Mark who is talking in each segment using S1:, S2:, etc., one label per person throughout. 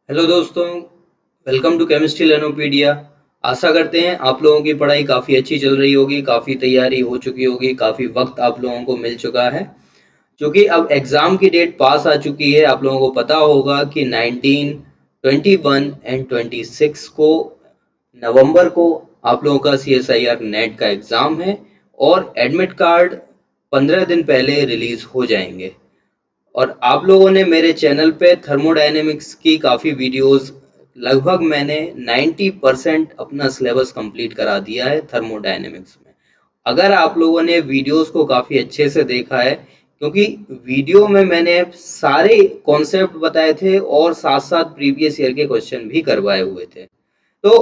S1: Hello दोस्तों, welcome to chemistry लेनोपीडिया। आशा करते हैं आप लोगों की पढ़ाई काफ़ी अच्छी चल रही होगी, काफ़ी तैयारी हो चुकी होगी, काफ़ी वक्त आप लोगों को मिल चुका है। क्योंकि अब एग्ज़ाम की डेट पास आ चुकी है, आप लोगों को पता होगा कि 19, 21 एंड 26 को नवंबर को आप लोगों का CSIR नेट का एग्ज़ाम है और एडमिट कार्ड 15 दिन पहले रिलीज़ हो जाएंगे। और आप लोगों ने मेरे चैनल पे थर्मोडायनेमिक्स की काफ़ी वीडियोस, लगभग मैंने 90% अपना सिलेबस कंप्लीट करा दिया है थर्मोडायनेमिक्स में। अगर आप लोगों ने वीडियोस को काफ़ी अच्छे से देखा है, क्योंकि वीडियो में मैंने सारे कॉन्सेप्ट बताए थे और साथ साथ प्रीवियस ईयर के क्वेश्चन भी करवाए हुए थे। तो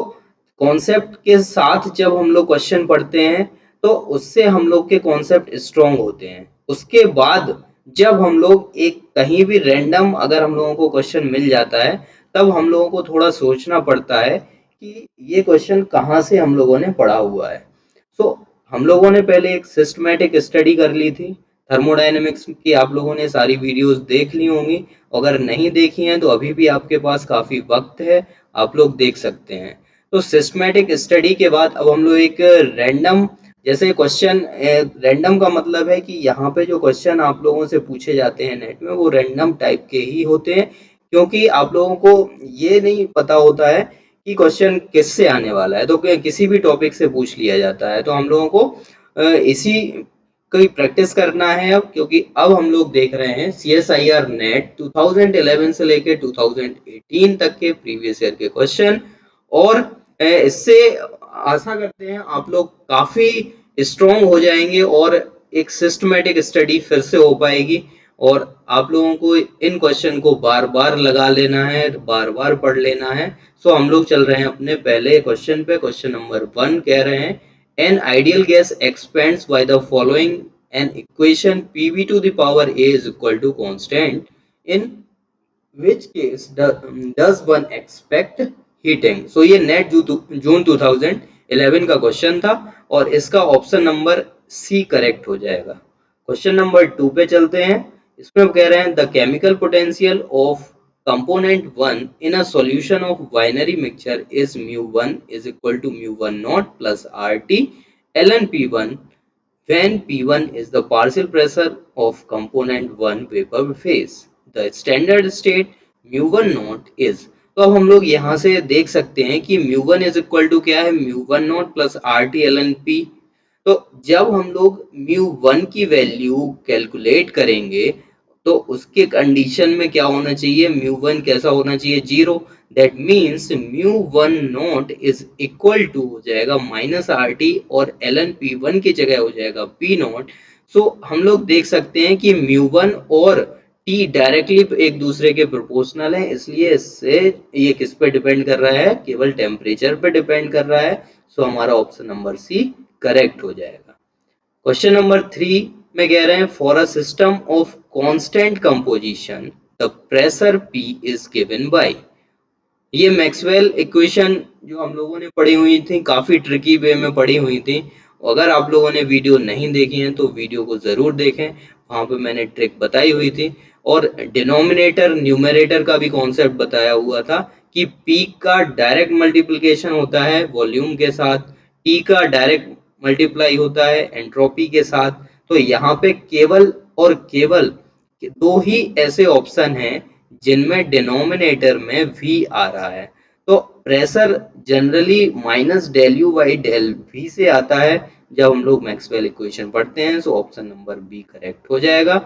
S1: कॉन्सेप्ट के साथ जब हम लोग क्वेश्चन पढ़ते हैं तो उससे हम लोग के कॉन्सेप्ट स्ट्रॉन्ग होते हैं। उसके बाद जब हम लोग एक कहीं भी रैंडम अगर हम लोगों को क्वेश्चन मिल जाता है, तब हम लोगों को थोड़ा सोचना पड़ता है कि ये क्वेश्चन कहाँ से हम लोगों ने पढ़ा हुआ है। सो हम लोगों ने पहले एक सिस्टमैटिक स्टडी कर ली थी थर्मोडायनेमिक्स की। आप लोगों ने सारी वीडियोस देख ली होंगी। अगर नहीं देखी हैं तो अभी भी आपके पास काफ़ी वक्त है, आप लोग देख सकते हैं। तो सिस्टमैटिक स्टडी के बाद अब हम लोग एक रैंडम जैसे क्वेश्चन, रैंडम का मतलब है कि यहाँ पे जो क्वेश्चन आप लोगों से पूछे जाते हैं नेट में वो रैंडम टाइप के ही होते हैं, क्योंकि आप लोगों को ये नहीं पता होता है कि क्वेश्चन किससे आने वाला है। तो किसी भी टॉपिक से पूछ लिया जाता है, तो हम लोगों को इसी कोई प्रैक्टिस करना है अब, क्योंकि अब हम लोग देख रहे हैं CSIR नेट 2011 से लेके 2018 तक के प्रीवियस ईयर के क्वेश्चन। और इससे आशा करते हैं आप लोग काफी स्ट्रॉन्ग हो जाएंगे और एक सिस्टमेटिक स्टडी फिर से हो पाएगी। और आप लोगों को इन क्वेश्चन को बार बार लगा लेना है, बार बार पढ़ लेना है। सो हम लोग चल रहे हैं अपने पहले क्वेश्चन पे। क्वेश्चन नंबर 1 कह रहे हैं, an ideal gas expands by the following an equation PV to the power A is equal to constant, in which case does one expect heating। सो ये नेट जून 2011 का क्वेश्चन था और इसका ऑप्शन नंबर सी करेक्ट हो जाएगा। Question number 2 पे चलते हैं। इसमें कह रहे हैं the chemical potential of component 1 in a solution of binary mixture is mu1 is equal to mu1 naught plus RT ln P1 when P1 is the partial pressure of component 1 vapor phase। The standard state mu1 naught is, तो अब हम लोग यहाँ से देख सकते हैं कि mu1 इज इक्वल टू क्या है, mu1 naught plus RT ln P। तो जब हम लोग mu1 की वैल्यू कैलकुलेट करेंगे तो उसके कंडीशन में क्या होना चाहिए, mu1 कैसा होना चाहिए, zero. That means mu1 not is equal to हो जाएगा माइनस RT और ln P1 की जगह हो जाएगा P नॉट। सो हम लोग देख सकते हैं कि mu1 और T डायरेक्टली एक दूसरे के प्रोपोर्शनल है, इसलिए इससे ये किस पे डिपेंड कर रहा है, केवल टेम्परेचर पे डिपेंड कर रहा है। सो हमारा ऑप्शन नंबर सी करेक्ट हो जाएगा। क्वेश्चन नंबर 3 में कह रहे हैं, for a system of constant composition the pressure P is given by. ये मैक्सवेल इक्वेशन जो हम लोगों ने पढ़ी हुई थी, काफी ट्रिकी वे में पढ़ी हुई थी। अगर आप लोगों ने वीडियो नहीं देखी है तो वीडियो को जरूर देखें, वहां पे मैंने ट्रिक बताई हुई थी। और डिनोमिनेटर न्यूमरेटर का भी कॉन्सेप्ट बताया हुआ था कि P का डायरेक्ट मल्टीप्लिकेशन होता है वॉल्यूम के साथ, T का डायरेक्ट मल्टीप्लाई होता है एंट्रोपी के साथ। तो यहाँ पे केवल और केवल दो ही ऐसे ऑप्शन हैं जिनमें डिनोमिनेटर में V आ रहा है। तो pressure generally minus del U by del V से आता है जब हम लोग मैक्सवेल इक्वेशन पढ़ते हैं। So option number B correct हो जाएगा।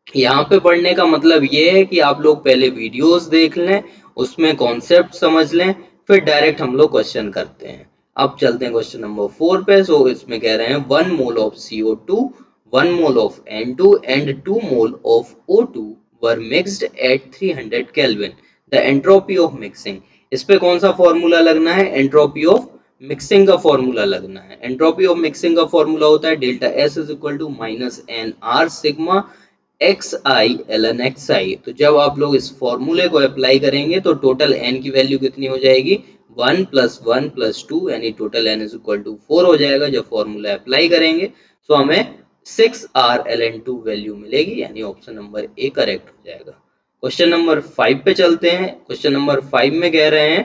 S1: यहाँ पे पढ़ने का मतलब ये है कि आप लोग पहले वीडियोस देख लें, उसमें कॉन्सेप्ट समझ लें, फिर डायरेक्ट हम लोग क्वेश्चन करते हैं। अब चलते हैं क्वेश्चन नंबर 4 पे। सो इसमें कह रहे हैं 1 mole of CO2, 1 mole of N2 and 2 mole of O2 were mixed at 300 kelvin. The entropy of mixing. इस पे कौन सा फॉर्मूला लगना है, एंट्रोपी ऑफ मिक्सिंग का फॉर्मूला लगना है। एंट्रोपी ऑफ मिक्सिंग का फॉर्मूला होता है delta S is equal to minus n R sigma x i l n x i. तो जब आप लोग इस फॉर्मूले को अप्लाई करेंगे तो टोटल एन की वैल्यू कितनी हो जाएगी, 1 प्लस 1 प्लस 2, यानी total N is equal to 4 हो जाएगा जब फॉर्मूला अप्लाई करेंगे। सो हमें 6 आर एल एन 2 वैल्यू मिलेगी, यानी ऑप्शन नंबर ए करेक्ट हो जाएगा। क्वेश्चन नंबर 5 पे चलते हैं। क्वेश्चन नंबर 5 में कह रहे हैं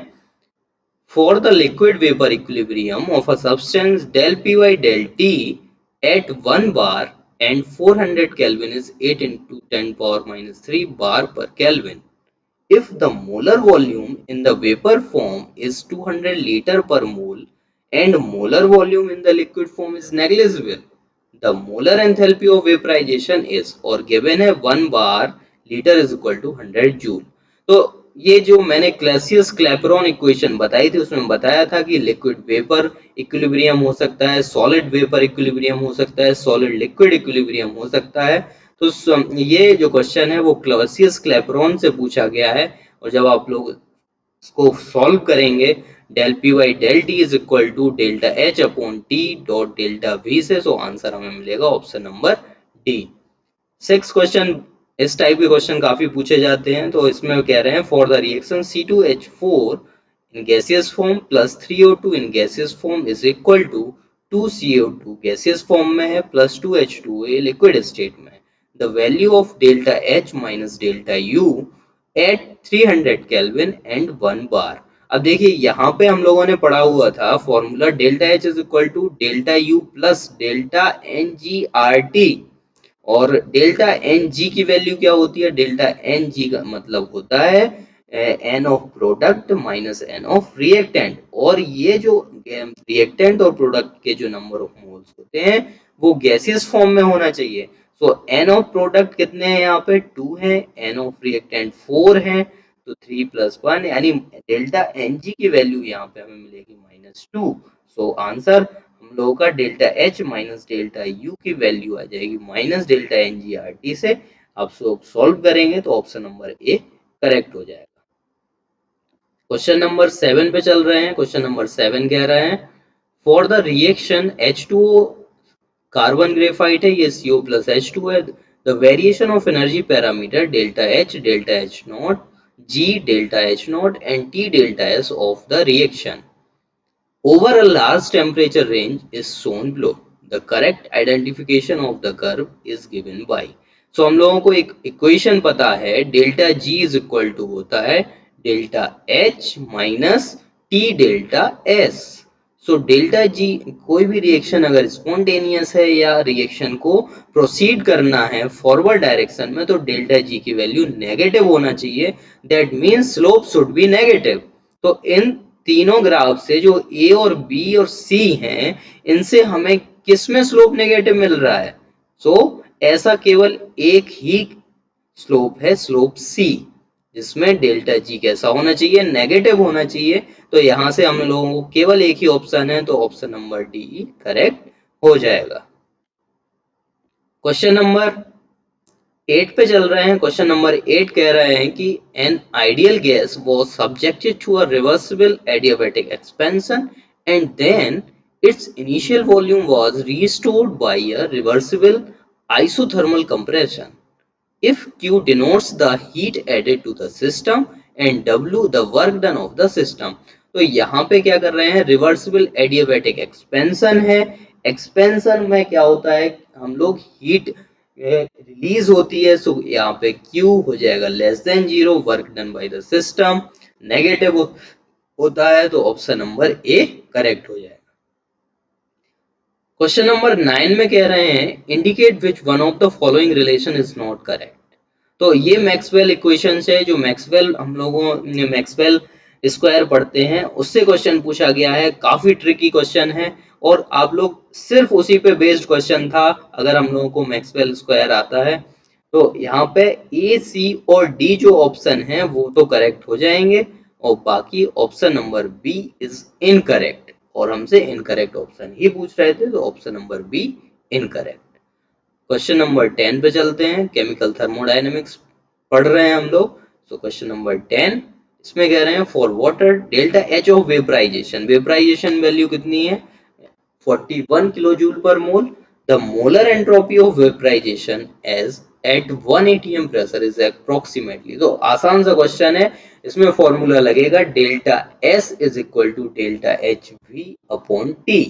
S1: for the liquid vapor equilibrium of a substance del P by del T at 1 bar and 400 Kelvin is 8 into 10 power minus 3 bar per Kelvin. If the molar volume in the vapor form is 200 liter per mole and molar volume in the liquid form is negligible, the molar enthalpy of vaporization is, और given है 1 bar liter is equal to 100 joule. तो ये जो मैंने Clausius Clapeyron equation बताई थी उसमें बताया था कि लिक्विड वेपर इक्विलिब्रियम हो सकता है, सॉलिड वेपर इक्विलिब्रियम हो सकता है, सॉलिड लिक्विड इक्विलिब्रियम हो सकता है। तो ये जो क्वेश्चन है वो क्लासियस क्लैपेरॉन से पूछा गया है और जब आप लोग इसको सॉल्व करेंगे del P by del T is equal to delta H upon T dot delta V से, सो आंसर हमें मिलेगा ऑप्शन नंबर डी। 6 क्वेश्चन इस टाइप के क्वेश्चन काफी पूछे जाते हैं। तो इसमें कह रहे हैं for the reaction C2H4 in gaseous form plus 3O2 in gaseous form is equal to 2CO2 gaseous form में है plus 2H2O liquid state में। The value of delta H minus delta U at 300 Kelvin and 1 bar। अब देखिए यहाँ पे हम लोगों ने पढ़ा हुआ था formula delta H is equal to delta U plus delta NGRT, और डेल्टा एन जी की वैल्यू क्या होती है? डेल्टा एन जी का मतलब होता है N of product minus N of reactant, और ये जो रिएक्टेंट और प्रोडक्ट के जो नंबर ऑफ मोल्स होते हैं वो गैसियस फॉर्म में होना चाहिए। सो एन ऑफ प्रोडक्ट कितने हैं? यहाँ पे 2 है, एन ऑफ रिएक्टेंट 4 है, तो 3 प्लस 1 यानी डेल्टा एन जी की वैल्यू यहाँ पे हमें मिलेगी -2। सो आंसर हम लोगों का delta H minus delta U की वैल्यू आ जाएगी minus delta N G R T से। आप सॉल्व करेंगे तो ऑप्शन नंबर ए करेक्ट हो जाएगा। क्वेश्चन नंबर 7 पे चल रहे हैं। क्वेश्चन नंबर 7 कह रहे हैं for the reaction H2O carbon graphite है, ये CO प्लस H2 है, the variation of energy parameter delta H not G delta H not and T delta S of the reaction over a large temperature range is shown below. The correct identification of the curve is given by. So हम लोगों को एक equation पता है delta G is equal to होता है delta H minus T delta S। So delta G कोई भी रिएक्शन अगर स्पॉन्टेनियस है या रिएक्शन को प्रोसीड करना है फॉरवर्ड डायरेक्शन में तो डेल्टा G की वैल्यू नेगेटिव होना चाहिए। That means slope should be negative. तो इन तीनों ग्राफ से जो ए और बी और सी हैं इनसे हमें किसमें स्लोप नेगेटिव मिल रहा है? सो ऐसा केवल एक ही स्लोप है, स्लोप सी, जिसमें डेल्टा जी कैसा होना चाहिए? नेगेटिव होना चाहिए। तो यहां से हम लोगों को केवल एक ही ऑप्शन है, तो ऑप्शन नंबर डी करेक्ट हो जाएगा। क्वेश्चन नंबर 8 पे चल रहे हैं। क्वेश्चन नंबर 8 कह रहे हैं कि an ideal gas was subjected to a reversible adiabatic expansion and then its initial volume was restored by a reversible isothermal compression if Q denotes the heat added to the system and W the work done of the system। तो यहाँ पे क्या कर रहे हैं? Reversible adiabatic expansion है। Expansion में क्या होता है? हम लोग हीट रिलीज होती है, सो यहाँ पे Q हो जाएगा less than 0, work done by the system negative होता है, तो ऑप्शन नंबर ए करेक्ट हो जाएगा। क्वेश्चन नंबर 9 में कह रहे हैं indicate which one of the following relation is not correct. तो ये मैक्सवेल इक्वेशंस है जो मैक्सवेल हम लोगों ने मैक्सवेल स्क्वायर पढ़ते हैं उससे क्वेश्चन पूछा गया है। काफी ट्रिकी क्वेश्चन है और आप लोग सिर्फ उसी पे बेस्ड क्वेश्चन था अगर हम लोगों को मैक्सवेल स्क्वायर आता है। तो यहाँ पे ए सी और डी जो ऑप्शन है वो तो करेक्ट हो जाएंगे और बाकी option number B is incorrect, और हमसे इनकरेक्ट ऑप्शन ही पूछ रहे थे, तो option number B incorrect. Question number 10 पे चलते हैं। केमिकल थर्मोडायनेमिक्स पढ़ रहे हैं हम लोग। सो क्वेश्चन नंबर 10 इसमें कह रहे हैं for water delta H of vaporisation, vaporisation value कितनी है? 41 kilojoule per mole. The molar entropy of vaporisation as at 1 atm pressure is approximately. तो आसान सा क्वेश्चन है, इसमें फॉर्मूला लगेगा delta S is equal to delta H V upon T,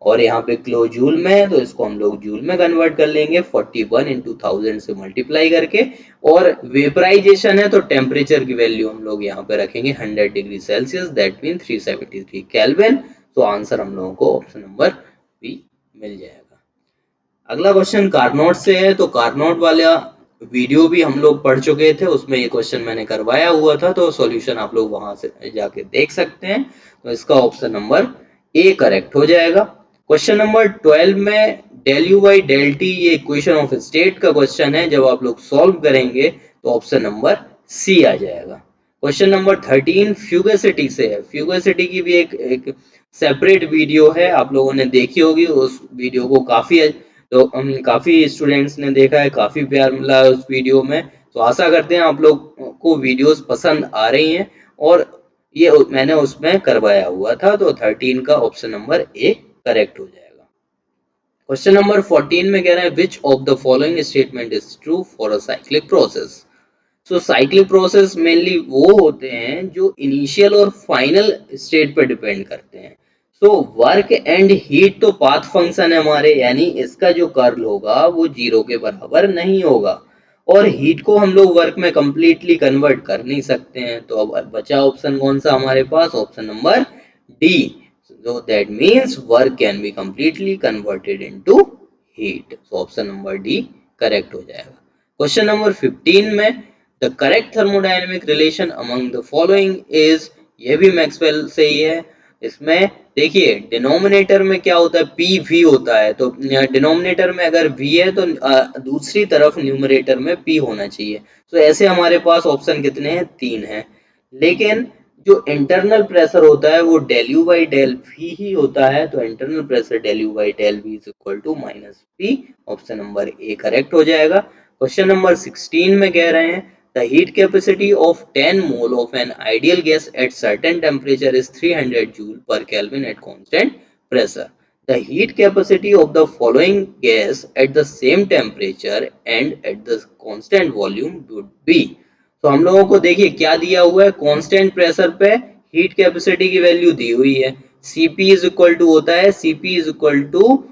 S1: और यहाँ पे किलो जूल में है तो इसको हम लोग जूल में कन्वर्ट कर लेंगे 41 इंटू 1000 से मल्टीप्लाई करके। और वेपराइजेशन है तो टेम्परेचर की वैल्यू हम लोग यहाँ पे रखेंगे 100 degree Celsius, that mean 373 kelvin. तो आंसर हम लोगों को ऑप्शन नंबर बी मिल जाएगा। अगला क्वेश्चन कार्नोट से है। तो कार्नोट वाला वीडियो भी हम लोग पढ़ चुके थे, उसमें ये क्वेश्चन मैंने करवाया हुआ था, तो सॉल्यूशन आप लोग वहां से जाके देख सकते हैं। तो इसका ऑप्शन नंबर ए करेक्ट हो जाएगा। क्वेश्चन नंबर 12 में del U by del T, ये इक्वेशन ऑफ स्टेट का क्वेश्चन है। जब आप लोग सॉल्व करेंगे तो ऑप्शन नंबर सी आ जाएगा। क्वेश्चन नंबर 13 फ्यूगेसिटी से है। फ्यूगेसिटी की भी एक सेपरेट वीडियो है, आप लोगों ने देखी होगी उस वीडियो को। तो काफी स्टूडेंट्स ने देखा है, काफी प्यार मिला है उस वीडियो में। तो आशा करते हैं आप लोग को वीडियोस पसंद आ रही हैं, और ये मैंने उसमें करवाया हुआ था। तो 13 का ऑप्शन नंबर ए करेक्ट हो जाएगा। क्वेश्चन नंबर 14 में कह रहा है which of the following statement is true for a cyclic process. So cyclic process mainly वो होते हैं जो इनिशियल और फाइनल स्टेट पर डिपेंड करते हैं। सो वर्क एंड हीट तो पाथ फंक्शन है हमारे, यानी इसका जो कर्ल होगा वो 0 के बराबर नहीं होगा। और हीट को हम लोग वर्क में कंप्लीटली कन्वर्ट कर नहीं सकते हैं। तो अब बचा ऑप्शन कौन सा हमारे पास, option number D. So that means work can be completely converted into heat. So option number D correct हो जाएगा। क्वेश्चन नंबर 15 में the correct thermodynamic relation among the following is, ये भी मैक्सवेल से ही है। इसमें देखिए डिनोमिनेटर में क्या होता है, पी वी होता है। तो डिनोमिनेटर में अगर वी है तो दूसरी तरफ न्यूमरेटर में पी होना चाहिए। तो ऐसे हमारे पास ऑप्शन कितने हैं, 3 हैं। लेकिन जो इंटरनल प्रेशर होता है वो del U by del V ही होता है। तो internal pressure del U by del V is equal to minus P. Option number A correct हो जाएगा। क्वेश्चन नंबर 16 में कह रहे हैं the heat capacity of 10 mole of an ideal gas at certain temperature is 300 joule पर kelvin at constant pressure. The heat capacity of the following gas at the same temperature and at the constant volume would be। तो हम लोगों को देखिए क्या दिया हुआ है, कांस्टेंट प्रेशर पे हीट कैपेसिटी की वैल्यू दी हुई है। Cp इज इक्वल टू होता है, Cp is equal to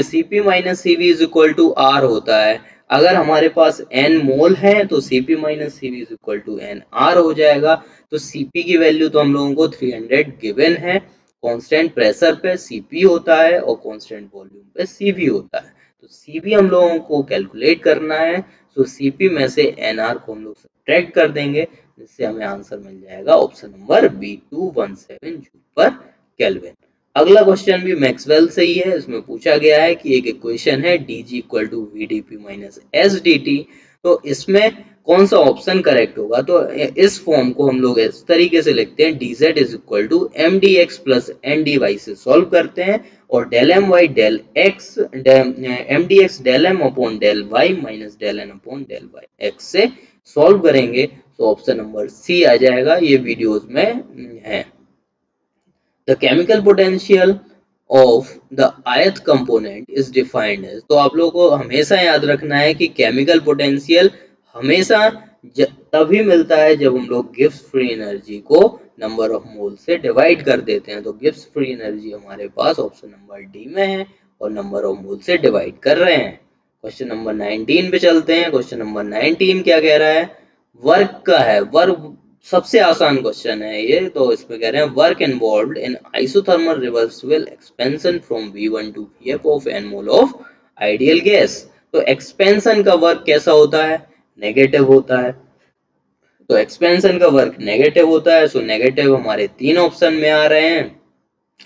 S1: Cp minus Cv is equal to R होता है। अगर हमारे पास n मोल है तो Cp minus Cv is equal to NR हो जाएगा। तो Cp की वैल्यू तो हम लोगों को 300 गिवन है। कांस्टेंट प्रेशर पे Cp होता है और कांस्टेंट वॉल्यूम पे Cv होता है। तो Cv हम लोगों को कैलकुलेट करना है। तो Cp में से NR को हम लोग सब्ट्रैक्ट कर देंगे, जिससे हमें आंसर मिल जाएगा ऑप्शन नंबर बी 217 जूल पर केल्विन। अगला क्वेश्चन भी मैक्सवेल से ही है। इसमें पूछा गया है कि एक इक्वेशन है dg equal to vdp minus sdt। तो इसमें कौन सा ऑप्शन करेक्ट होगा। तो इस फॉर्म को हम लोग इस तरीके से लिखते हैं dz is equal to M D X plus N D Y से सॉल्व करते हैं, और del M Y del X M D X del M upon del Y minus del N upon del Y X से solve करेंगे। तो option number सी आ जाएगा, ये videos में है। The chemical potential of the ith component is defined as. तो आप लोगों को हमेशा याद रखना है कि केमिकल पोटेंशियल हमेशा तभी मिलता है जब हम लोग गिब्स फ्री एनर्जी को नंबर ऑफ मोल से डिवाइड कर देते हैं। तो गिब्स फ्री एनर्जी हमारे पास ऑप्शन नंबर डी में है और नंबर ऑफ मोल से डिवाइड कर रहे हैं। क्वेश्चन नंबर 19 पे चलते हैं। क्वेश्चन नंबर 19 क्या कह रहा है, वर्क का है। वर्क सबसे आसान क्वेश्चन है ये। तो इसमें कह रहे हैं work involved in isothermal reversible expansion from V1 to Vf of n mole of ideal gas. तो एक्सपेंशन का वर्क कैसा होता है, नेगेटिव होता है। तो एक्सपेंशन का वर्क नेगेटिव होता है। सो नेगेटिव हमारे 3 ऑप्शन में आ रहे हैं,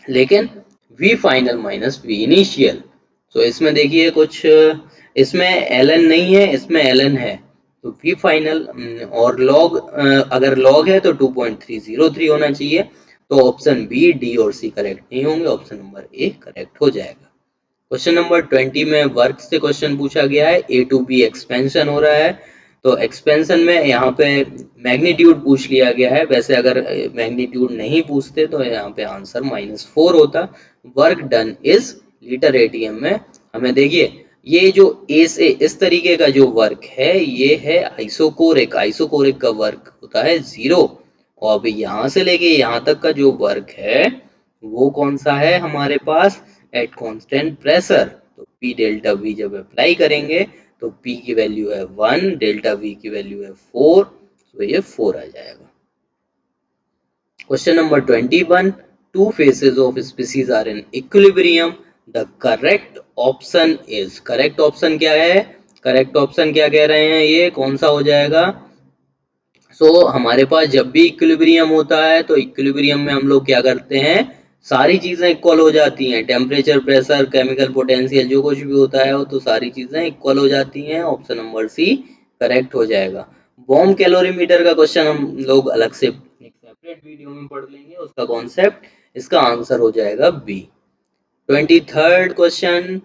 S1: लेकिन V final minus V initial. तो इसमें देखिए कुछ, इसमें ln नहीं है, इसमें ln है। तो V फाइनल और लॉग, अगर लॉग है तो 2.303 होना चाहिए। तो ऑप्शन बी, डी और सी करेक्ट नहीं होंगे, ऑप्शन नंबर ए करेक्ट हो जाएगा। क्वेश्चन नंबर 20 में वर्क से क्वेश्चन पूछा गया है। ए टू बी एक्सपेंशन हो रहा है। तो एक्सपेंशन में यहाँ पे मैग्नीट्यूड पूछ लिया गया है। वैसे अगर मैग्नीट्यूड नहीं पूछते तो यहाँ पे आंसर -4 होता। Work done is litre ATM में हमें देखिए, ये जो ए से इस तरीके का जो वर्क है ये है आइसोकोरिक। आइसोकोरिक का वर्क होता है 0। और अभी यहाँ से लेके यहाँ तक का जो वर्क है वो कौन सा है हमारे पास, एट कांस्टेंट प्रेशर। तो P डेल्टा V जब अप्लाई करेंगे तो P की वैल्यू है 1, डेल्टा V की वैल्यू है 4, तो ये 4 आ जाएगा। Question number 21, two phases of species are in equilibrium, the correct option is, correct option क्या है, करेक्ट ऑप्शन क्या कह रहे हैं, ये कौन सा हो जाएगा। हमारे पास जब भी इक्विलिब्रियम होता है तो इक्विलिब्रियम में हम लोग क्या करते हैं, सारी चीजें इक्वल हो जाती हैं, टेम्परेचर, प्रेशर, केमिकल पोटेंशियल, जो कुछ भी होता है वो तो सारी चीजें इक्वल हो जाती हैं। ऑप्शन नंबर सी करेक्ट हो जाएगा। बॉम्ब कैलोरीमीटर का क्वेश्चन हम लोग अलग से एक सेपरेट वीडियो में पढ़ लेंगे उसका कॉन्सेप्ट, इसका आंसर हो जाएगा B. 23rd question,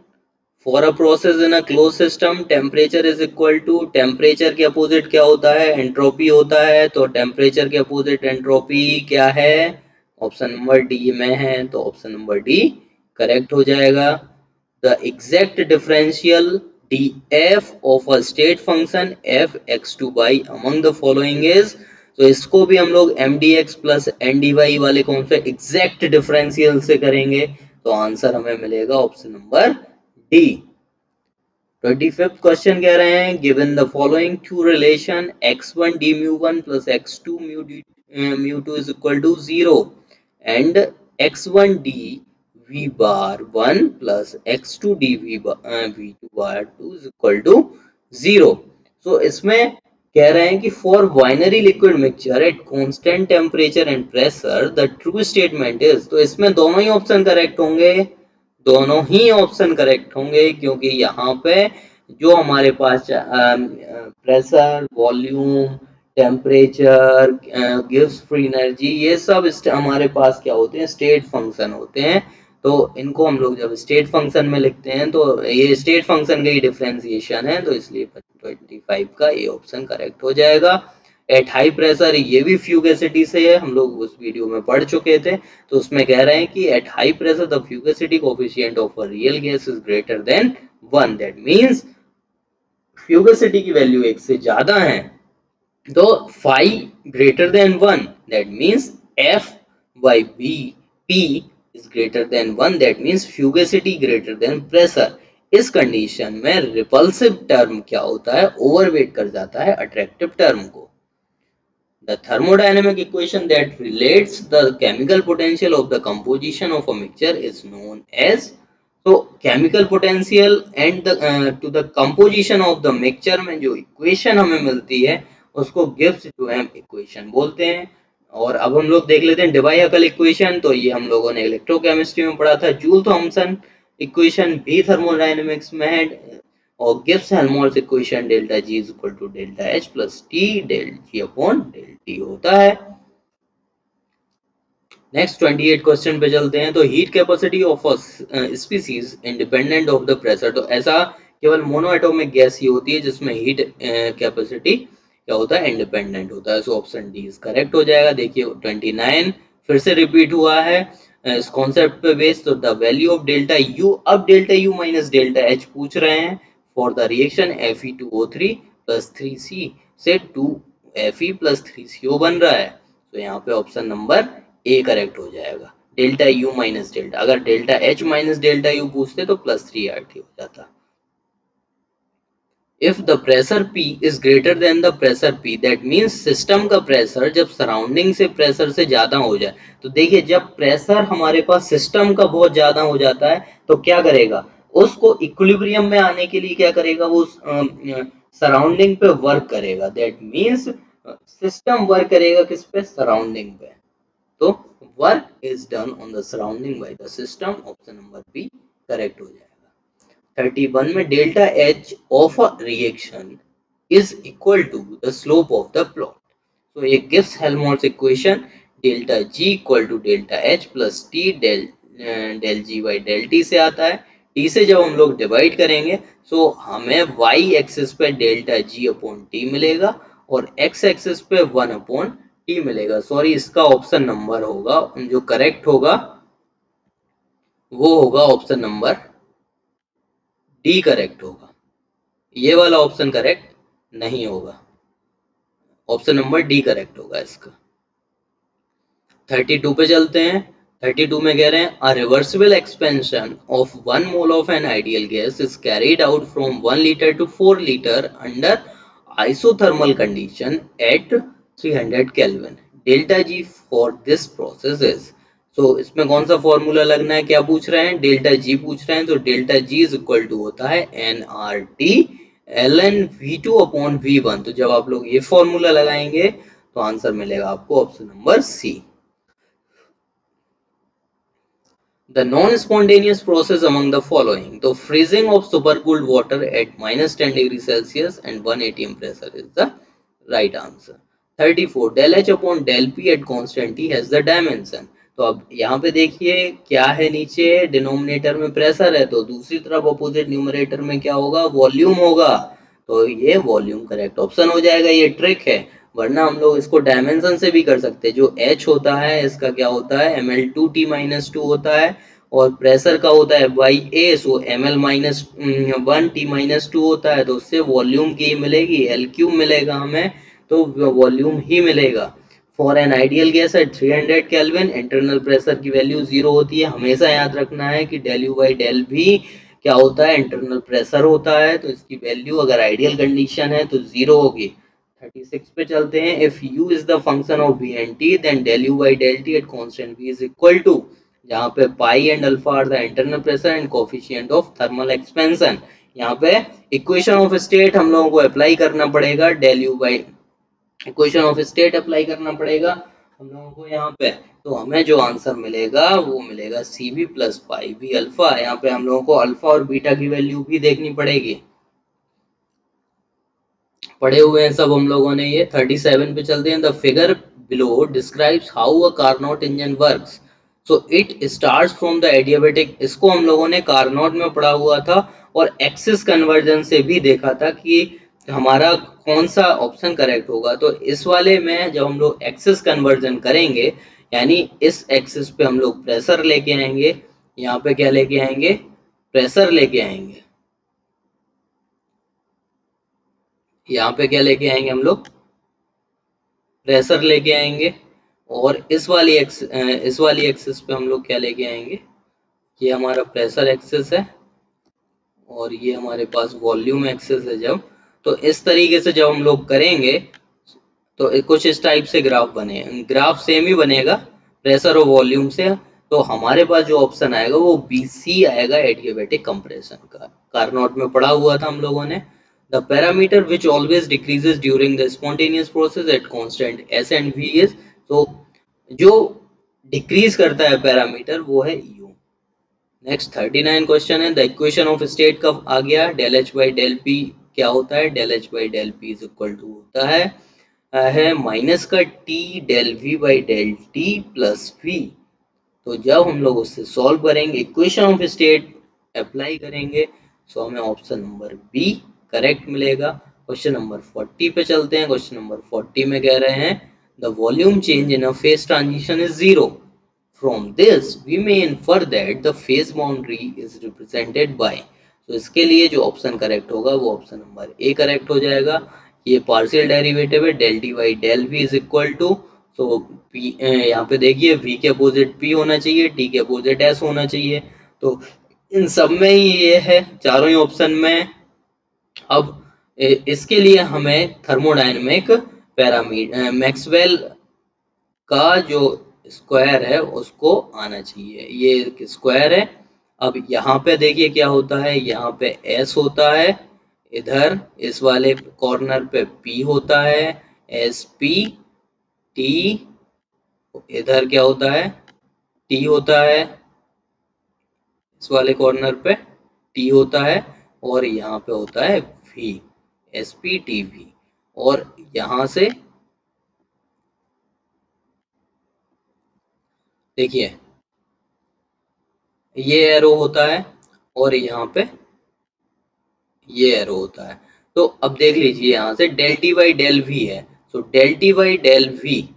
S1: for a process in a closed system temperature is equal to, temperature के अपोजिट क्या होता है, एंट्रोपी होता है, तो टेम्परेचर के अपोजिट एंट्रोपी क्या है, ऑप्शन नंबर डी में है, तो ऑप्शन नंबर डी करेक्ट हो जाएगा। The exact differential df of a state function f x2 y among the following is, तो इसको भी हम लोग mdx प्लस ndy वाले कौन से एग्जैक्ट डिफरेंशियल से करेंगे, तो आंसर हमें मिलेगा option number D. 25th question कह रहे हैं, given the following two relation x1 d mu1 plus x2 mu2 is equal to 0 and x1 d v bar 1 plus x2 d v2 bar 2 is equal to 0। इसमें कह रहे हैं कि for binary liquid mixture at constant temperature and pressure the true statement is, तो इसमें दोनों ही option correct होंगे, दोनों ही ऑप्शन करेक्ट होंगे, क्योंकि यहाँ पे जो हमारे पास प्रेशर, वॉल्यूम, टेम्परेचर, गिव्स फ्री एनर्जी, ये सब हमारे पास क्या होते हैं, स्टेट फंक्शन होते हैं। तो इनको हम लोग जब स्टेट फंक्शन में लिखते हैं तो ये स्टेट फंक्शन का ही डिफरेंशिएशन है, तो इसलिए 25 का ए ऑप्शन करेक्ट हो जाएगा। एट हाई प्रेशर, ये भी फ्यूगेसिटी से है, हम लोग उस वीडियो में पढ़ चुके थे, तो उसमें कह रहे हैं कि at high pressure the fugacity coefficient of a real gas is greater than 1, that means fugacity की वैल्यू 1 से ज्यादा है, तो phi greater than 1, that means f by b p is greater than 1, that means fugacity greater than pressure. इस condition में repulsive term क्या होता है, ओवरवेट कर जाता है अट्रैक्टिव टर्म को। The thermodynamic equation that relates the chemical potential of the composition of a mixture is known as, so chemical potential and the to the composition of the mixture में जो equation हमें मिलती है उसको Gibbs डुहैम equation बोलते हैं। और अब हम लोग देख लेते हैं डिवाई-हकल इक्वेशन, तो ये हम लोगों ने इलेक्ट्रोकेमिस्ट्री में पढ़ा था। जूल थॉमसन इक्वेशन भी थर्मोडायनेमिक्स में है, और Gibbs Helmholtz equation delta G is equal to delta H plus T del G upon del T होता है। नेक्स्ट 28 क्वेश्चन पे चलते हैं, तो heat capacity of a species independent of the pressure, तो ऐसा केवल मोनोएटॉमिक गैस ही होती है जिसमें हीट कैपेसिटी क्या होता है, इंडिपेंडेंट होता है, so option D is correct हो जाएगा। देखिए 29 फिर से रिपीट हुआ है इस कॉन्सेप्ट पे बेस्ड, तो the value of delta U, अब delta U minus delta H पूछ रहे हैं for the reaction Fe2O3 plus 3C से 2Fe प्लस 3CO बन रहा है, तो यहाँ पे ऑप्शन नंबर ए करेक्ट हो जाएगा। डेल्टा यू माइनस डेल्टा, अगर delta H minus delta you पूछते तो प्लस 3RT हो जाता। If the pressure P is greater then the pressure P, that means system का प्रेशर जब सराउंडिंग से प्रेशर से ज्यादा हो जाए, तो देखिए जब प्रेशर हमारे पास सिस्टम का बहुत ज्यादा हो जाता है तो क्या करेगा, उसको इक्विलिब्रियम में आने के लिए क्या करेगा, वो सराउंडिंग पे वर्क करेगा, दैट मींस सिस्टम वर्क करेगा किस पे, सराउंडिंग पे, तो work is done on the surrounding by the system, option number B correct हो जाएगा। 31 में delta H of a reaction is equal to the slope of the plot, तो ये gives Helmholtz equation delta G equal to delta H plus T del del G by del T से आता है। T से जब हम लोग divide करेंगे तो हमें वाई एक्सिस पे डेल्टा जी अपॉन टी मिलेगा और एक्स एक्सिस पे 1 अपॉन टी मिलेगा। सॉरी, इसका ऑप्शन नंबर होगा, जो करेक्ट होगा वो होगा ऑप्शन नंबर डी करेक्ट होगा, ये वाला ऑप्शन करेक्ट नहीं होगा, ऑप्शन नंबर डी करेक्ट होगा इसका। 32 पे चलते हैं, 32 में कह रहे हैं a reversible expansion of 1 mole of an ideal gas is carried out from 1 liter to 4 liter under isothermal condition at 300 Kelvin. Delta G for this process is, so इसमें कौन सा फॉर्मूला लगना है, क्या पूछ रहे हैं, डेल्टा जी पूछ रहे हैं, तो delta G is equal to होता है N R T L N V two upon V one. तो जब आप लोग ये फॉर्मूला लगाएंगे तो आंसर मिलेगा आपको option number C. The non-spontaneous process among the following: the freezing of supercooled water at -10 degrees Celsius and 1 atm pressure is the right answer. 34. Del H upon del P at constant T has the dimension. तो अब यहाँ पे देखिए क्या है, नीचे denominator में pressure है तो दूसरी तरफ अपोजिट न्यूमरेटर में क्या होगा, वॉल्यूम होगा, तो ये वॉल्यूम करेक्ट ऑप्शन हो जाएगा। ये ट्रिक है, वरना हम लोग इसको डायमेंशन से भी कर सकते हैं। जो H होता है इसका क्या होता है, ml2T-2 होता है, और प्रेशर का होता है बाई ए, सो ml-1T-2 होता है, तो उससे वॉल्यूम की मिलेगी, एल क्यूब मिलेगा हमें, तो वॉल्यूम ही मिलेगा। For an ideal gas eight 300 kelvin internal pressure की वैल्यू जीरो होती है। हमेशा याद रखना है कि डेल यू बाई डेल भी क्या होता है, इंटरनल प्रेशर होता है, तो इसकी वैल्यू अगर आइडियल कंडीशन है तो जीरो होगी। 36 पे चलते हैं। If u is the function of v and t then del u by del t at constant v is equal to, जहाँ पे pi and alpha are the internal pressure and coefficient of thermal expansion. यहाँ पे equation of state हम लोगों को apply करना पड़ेगा, del u by equation of state apply करना पड़ेगा हम लोगों को यहाँ पे। तो हमें जो आंसर मिलेगा वो मिलेगा C B plus pi B alpha. यहाँ पे हम लोगों को अल्फा और बीटा की वैल्यू भी देखनी पड़ेगी, पढ़े हुए हैं सब हम लोगों ने ये। 37 पे चलते हैं। The figure below describes how a Carnot engine works, so it starts from the adiabatic. इसको हम लोगों ने कारनोट में पढ़ा हुआ था और एक्सिस कन्वर्जन से भी देखा था कि हमारा कौन सा ऑप्शन करेक्ट होगा। तो इस वाले में जब हम लोग एक्सिस कन्वर्जन करेंगे, यानी इस एक्सिस पे हम लोग प्रेशर लेके आएंगे, यहाँ पे क्या लेके आएंगे, प्रेशर लेके आएंगे, यहाँ पे क्या लेके आएंगे हम लोग, प्रेशर लेके आएंगे। और इस वाली एक्सिस पे हम लोग क्या लेके आएंगे, ये हमारा प्रेशर एक्सिस है और ये हमारे पास वॉल्यूम एक्सिस है। जब तो इस तरीके से जब हम लोग करेंगे तो कुछ इस टाइप से ग्राफ बने, ग्राफ सेम ही बनेगा प्रेशर और वॉल्यूम से। तो हमारे पास जो ऑप्शन आएगा वो बी सी आएगा, एडियाबेटिक कंप्रेशन का। कारनोट में पढ़ा हुआ था हम लोगों ने। The parameter which always decreases during the spontaneous process at constant S and V is, तो जो डिक्रीज करता है पैरामीटर वो है यू। नेक्स्ट 39 क्वेश्चन है। द इक्वेशन ऑफ स्टेट कब आ गया, del H by del P क्या होता है, del H by del P is equal to होता है माइनस का T del V by del T plus V. तो जब हम लोग उससे सॉल्व करेंगे, इक्वेशन ऑफ स्टेट अप्लाई करेंगे, तो हमें ऑप्शन नंबर बी करेक्ट मिलेगा। क्वेश्चन नंबर 40 पे चलते हैं। क्वेश्चन नंबर 40 में कह रहे हैं the volume change in a phase transition is zero. From this we may infer that the phase boundary is represented by, तो इसके लिए जो ऑप्शन करेक्ट होगा वो ऑप्शन नंबर ए करेक्ट हो जाएगा। ये पार्शियल डेरिवेटिव है, del D by del V is equal to, तो पी यहाँ पे देखिए v के अपोजिट p होना चाहिए, t के अपोजिट s होना चाहिए, तो इन सब में ही ये है, चारों ही ऑप्शन में। अब इसके लिए हमें थर्मोडायनेमिक पैरामीटर मैक्सवेल का जो स्क्वायर है उसको आना चाहिए, ये स्क्वायर है। अब यहाँ पे देखिए क्या होता है, यहाँ पे s होता है, इधर इस वाले कॉर्नर पे p होता है, एस पी टी, इधर क्या होता है, टी होता है, इस वाले कॉर्नर पे टी होता है, और यहाँ पे होता है V, S P T V. और यहाँ से देखिए ये एरो होता है और यहाँ पे ये एरो होता है। तो अब देख लीजिए यहाँ से del T by del V है, तो del T by del V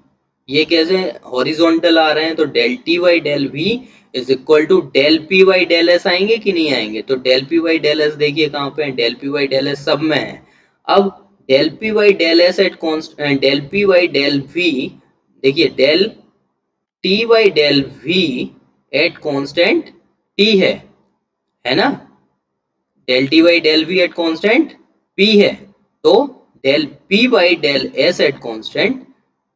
S1: ये कैसे हॉरिजॉन्टल आ रहे हैं, तो del T by del V is equal to del P by del S आएंगे कि नहीं आएंगे, तो del P by del S देखिए कहाँ पे है, del P by del S सब में है। अब del P by del S at const del P by del we, देखिए del T by del V at constant T है ना, del T by del V at constant P है, तो del P by del S at constant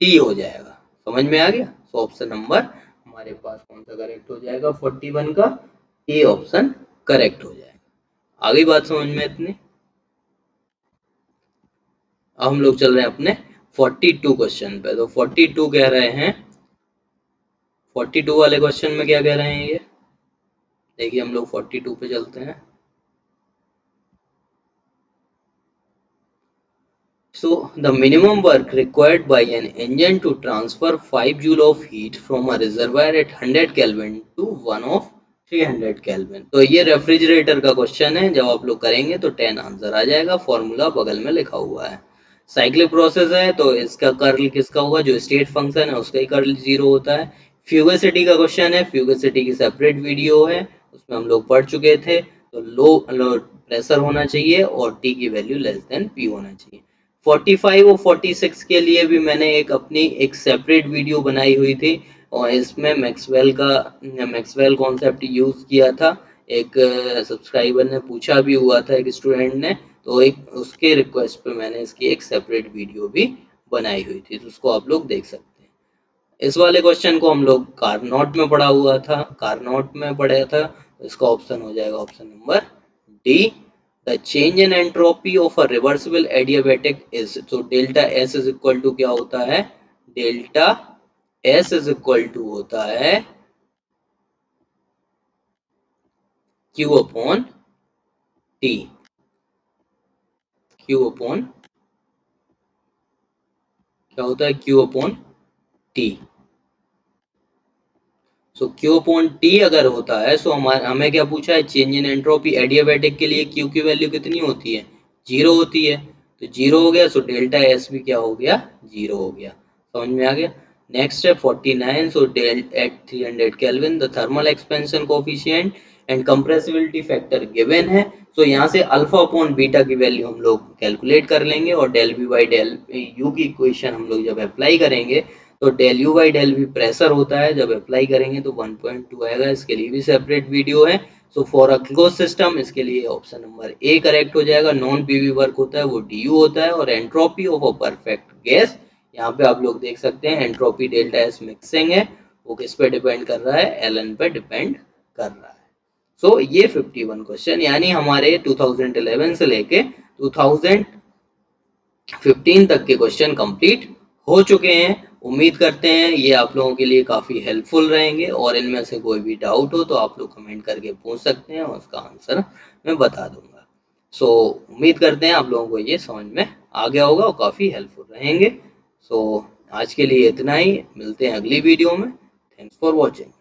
S1: T हो जाएगा। समझ में आ गया? तो ऑप्शन नंबर हमारे पास कौन सा करेक्ट हो जाएगा 41 का, ए ऑप्शन करेक्ट हो जाएगा। आगे बात समझ में इतनी। अब हम लोग चल रहे हैं अपने 42 क्वेश्चन पे। तो 42 कह रहे हैं, 42 वाले क्वेश्चन में क्या कह रहे हैं ये देखिए, हम लोग 42 पे चलते हैं। So, the minimum work required by an engine to transfer 5 joule of heat from a reservoir at 100 Kelvin to one of 300 Kelvin। तो ये रेफ्रिजरेटर का क्वेश्चन है, जब आप लोग करेंगे तो 10 आंसर आ जाएगा, फॉर्मूला बगल में लिखा हुआ है। साइक्लिक प्रोसेस है तो इसका कर्ल किसका होगा, जो स्टेट फंक्शन है उसका ही कर्ल 0 होता है। फ्यूगसिटी का क्वेश्चन है, फ्यूगसिटी की सेपरेट वीडियो है, उसमें हम लोग पढ़ चुके थे। तो लो प्रेशर होना चाहिए और टी की वैल्यू लेस देन पी होना चाहिए। 45 और 46 के लिए भी मैंने अपनी एक सेपरेट वीडियो बनाई हुई थी, और इसमें मैक्सवेल कॉन्सेप्ट यूज किया था। एक सब्सक्राइबर ने पूछा भी हुआ था, एक स्टूडेंट ने, तो एक उसके रिक्वेस्ट पे मैंने इसकी एक सेपरेट वीडियो भी बनाई हुई थी, तो उसको आप लोग देख सकते हैं। इस वाले क्वेश्चन को हम लोग कार्नोट में पढ़ा हुआ था, कार्नोट में पढ़ा था। इसका ऑप्शन हो जाएगा option number D. The change in entropy of a reversible adiabatic is, तो delta S is equal to क्या होता है, delta S is equal to होता है Q upon T, Q upon क्या होता है, Q upon T. So Q upon T अगर होता है, सो हमें क्या पूछा है, चेंज इन एंट्रोपी एडियाबैटिक के लिए क्यू की वैल्यू कितनी होती है, 0 होती है। तो 0 हो गया, सो डेल्टा एस भी क्या हो गया, 0 हो गया। समझ में आ गया? नेक्स्ट है 49। So del at 300 kelvin the thermal expansion coefficient and compressibility factor given है। तो यहाँ से अल्फा अपॉन बीटा की वैल्यू हम लोग कैलकुलेट कर लेंगे, और del B by del U की इक्वेशन हम लोग जब अप्लाई करेंगे, तो del U by del V pressure होता है, जब अप्लाई करेंगे तो 1.2 आएगा। इसके लिए भी सेपरेट वीडियो है। So for a closed system, इसके लिए ऑप्शन नंबर ए करेक्ट हो जाएगा। नॉन पीवी वर्क होता है वो डी यू होता है, और entropy of a perfect gas, यहाँ पे आप लोग देख सकते हैं एंट्रोपी डेल्टा एस मिक्सिंग है, वो किस पे डिपेंड कर रहा है, एल एन पे डिपेंड कर रहा है। सो ये 51 क्वेश्चन यानी हमारे 2011 से लेके 2015 तक के क्वेश्चन कंप्लीट हो चुके हैं। उम्मीद करते हैं ये आप लोगों के लिए काफ़ी हेल्पफुल रहेंगे, और इनमें से कोई भी डाउट हो तो आप लोग कमेंट करके पूछ सकते हैं, और उसका आंसर मैं बता दूंगा। सो उम्मीद करते हैं आप लोगों को ये समझ में आ गया होगा और काफ़ी हेल्पफुल रहेंगे। सो आज के लिए इतना ही, मिलते हैं अगली वीडियो में। Thanks for watching.